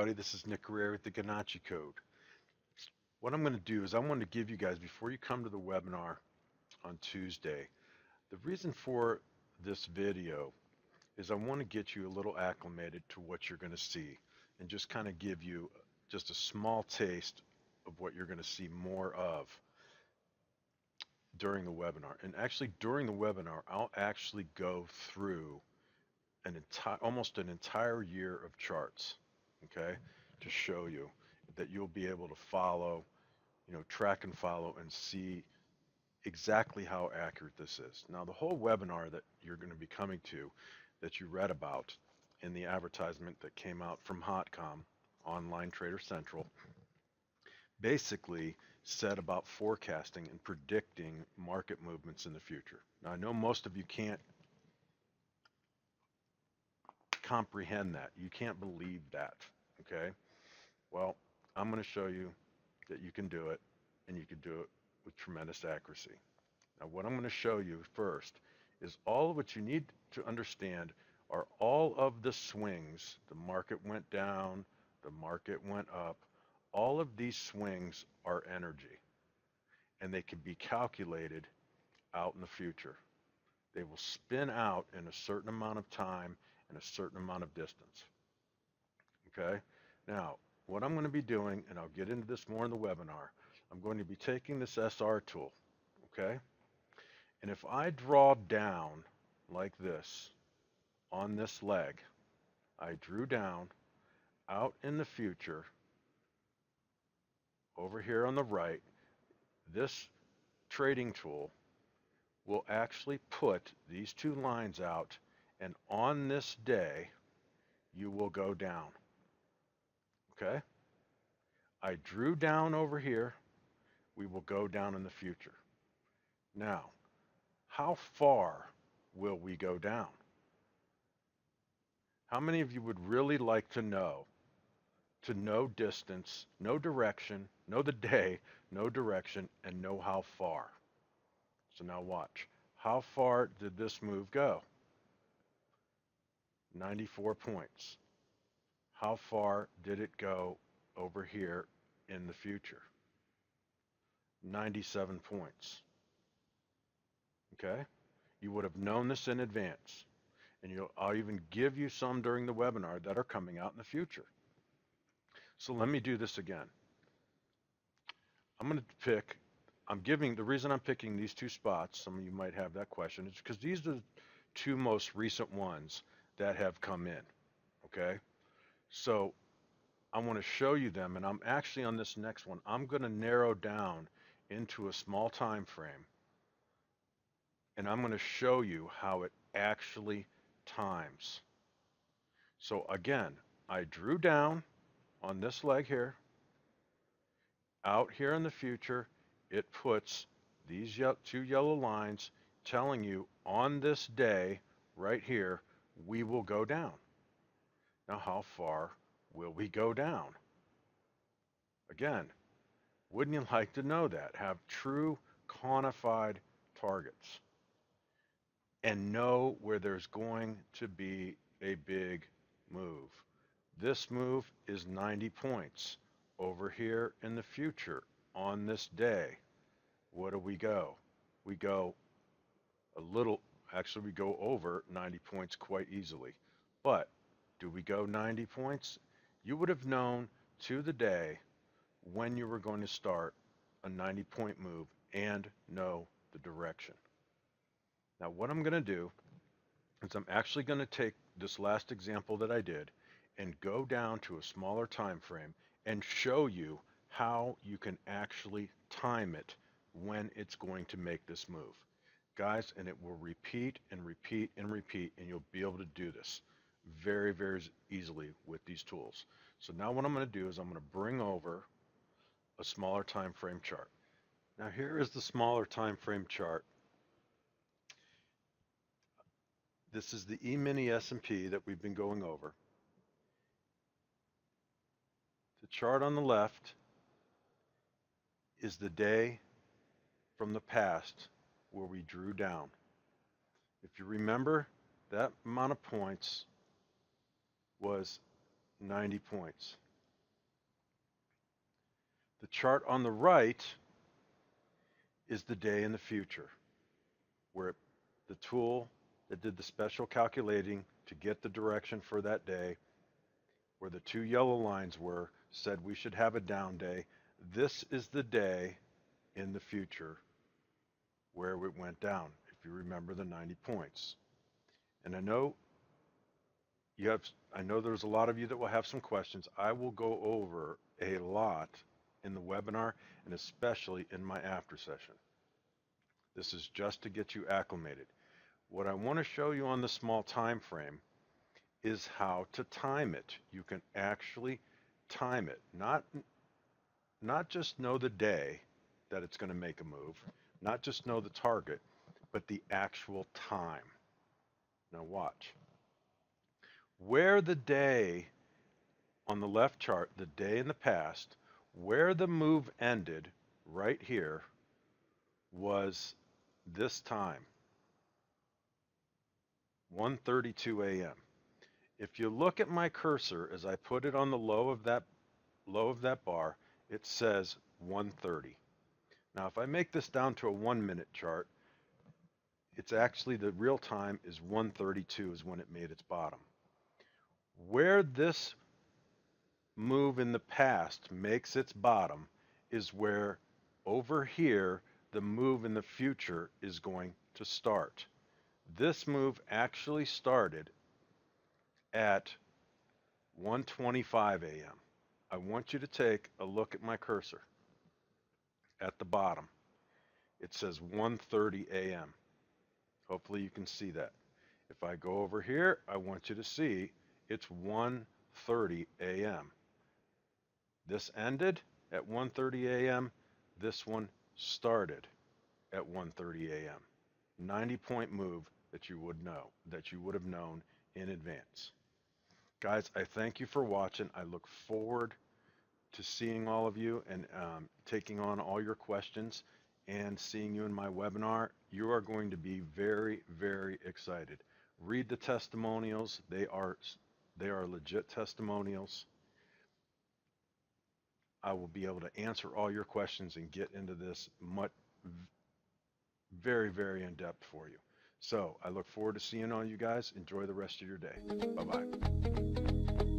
everybody. This is Nick Carrera with the GANNacci Code. What I'm going to do is I want to give you guys, before you come to the webinar on Tuesday, the reason for this video is I want to get you a little acclimated to what you're going to see and just kind of give you just a small taste of what you're going to see more of during the webinar. And actually during the webinar, I'll actually go through almost an entire year of charts, okay, to show you that you'll be able to follow, track and follow and see exactly how accurate this is. Now, the whole webinar that you're going to be coming to, that you read about in the advertisement that came out from HotCom, Online Trader Central, basically said about forecasting and predicting market movements in the future. Now, I know most of you can't comprehend that. You can't believe that, okay? Well, I'm going to show you that you can do it, and you can do it with tremendous accuracy. Now, what I'm going to show you first is all of what you need to understand are all of the swings. The market went down, the market went up. All of these swings are energy, and they can be calculated out in the future. They will spin out in a certain amount of time and a certain amount of distance. Okay? Now, what I'm going to be doing, and I'll get into this more in the webinar, I'm going to be taking this SR tool, okay? And if I draw down like this on this leg, I drew down out in the future, over here on the right, this trading tool will actually put these two lines out, and on this day, you will go down. Okay? I drew down over here. We will go down in the future. Now, how far will we go down? How many of you would really like to know distance, no direction, know the day, no direction, and know how far? So now watch. How far did this move go? 94 points. How far did it go over here in the future? 97 points. Okay? You would have known this in advance. And I'll even give you some during the webinar that are coming out in the future. So let me do this again. I'm going to pick, the reason I'm picking these two spots, some of you might have that question, is because these are the two most recent ones that have come in. Okay? So I want to show you them, and I'm actually on this next one, I'm going to narrow down into a small time frame, and I'm going to show you how it actually times. So again, I drew down on this leg here. Out here in the future, it puts these two yellow lines telling you on this day right here, we will go down. Now, how far will we go down? Again, wouldn't you like to know that? Have true quantified targets and know where there's going to be a big move. This move is 90 points. Over here in the future on this day, what do we go? We go actually we go over 90 points quite easily. But do we go 90 points? You would have known to the day when you were going to start a 90-point move and know the direction. Now what I'm going to do is I'm actually going to take this last example that I did and go down to a smaller time frame and show you how you can actually time it when it's going to make this move. Guys, and it will repeat and repeat and repeat, and you'll be able to do this very, very easily with these tools. So now what I'm going to do is I'm going to bring over a smaller time frame chart. Now here is the smaller time frame chart. This is the E-mini S&P that we've been going over. The chart on the left is the day from the past where we drew down. If you remember, that amount of points was 90 points. The chart on the right is the day in the future, where the tool that did the special calculating to get the direction for that day, where the two yellow lines were, said we should have a down day. This is the day in the future where it went down, if you remember the 90 points. And I know there's a lot of you that will have some questions. I will go over a lot in the webinar and especially in my after session. This is just to get you acclimated. What I want to show you on the small time frame is how to time it. You can actually time it, not just know the day that it's going to make a move, not just know the target, but the actual time. Now watch. Where the day on the left chart, the day in the past, where the move ended right here was this time, 1:32 a.m. If you look at my cursor as I put it on the low of that bar, it says 1:30. Now if I make this down to a 1-minute chart, it's actually the real time is 1:32 is when it made its bottom. Where this move in the past makes its bottom is where over here the move in the future is going to start. This move actually started at 1:25 a.m. I want you to take a look at my cursor at the bottom. It says 1:30 a.m. Hopefully you can see that. If I go over here, I want you to see it's 1:30 a.m. This ended at 1:30 a.m. This one started at 1:30 a.m. 90-point move that you would have known in advance. Guys, I thank you for watching. I look forward to seeing all of you and taking on all your questions and seeing you in my webinar. You are going to be very, very excited. Read the testimonials. They are legit testimonials. I will be able to answer all your questions and get into this very, very in depth for you. So I look forward to seeing all you guys. Enjoy the rest of your day. Bye-bye.